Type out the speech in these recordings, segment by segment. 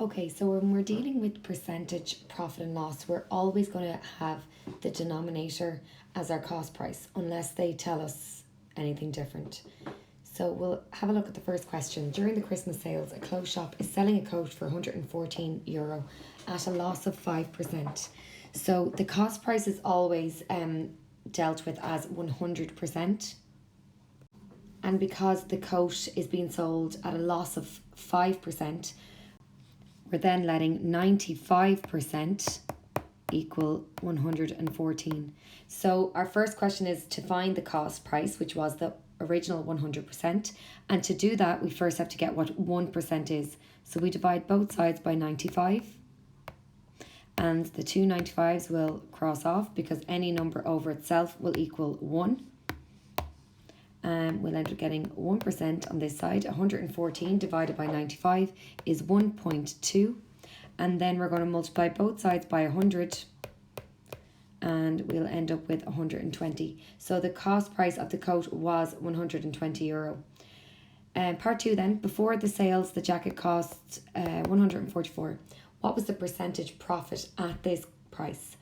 Okay, so when we're dealing with percentage profit and loss, we're always going to have the denominator as our cost price, unless they tell us anything different. So we'll have a look at the first question. During the Christmas sales, a clothes shop is selling a coat for €114 at a loss of 5%. So the cost price is always dealt with as 100%. And because the coat is being sold at a loss of 5%, we're then letting 95% equal 114. So our first question is to find the cost price, which was the original 100%. And to do that, we first have to get what 1% is. So we divide both sides by 95. And the two 95s will cross off because any number over itself will equal 1. We'll end up getting 1% on this side. 114 divided by 95 is 1.2. And then we're going to multiply both sides by 100. And we'll end up with 120. So the cost price of the coat was €120. Part 2 then. Before the sales, the jacket cost 144. What was the percentage profit at this price?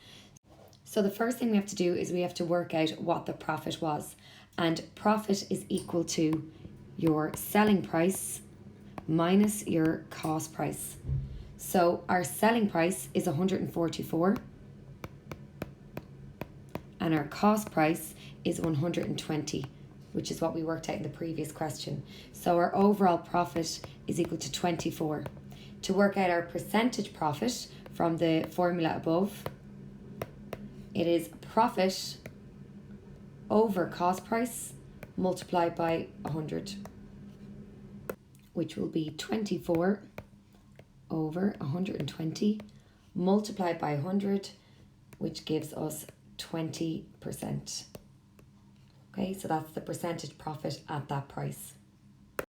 So the first thing we have to do is we have to work out what the profit was. And profit is equal to your selling price minus your cost price. So our selling price is 144 and our cost price is 120, which is what we worked out in the previous question. So our overall profit is equal to 24. To work out our percentage profit from the formula above, it is profit over cost price multiplied by 100, which will be 24 over 120 multiplied by 100, which gives us 20%. Okay, so that's the percentage profit at that price.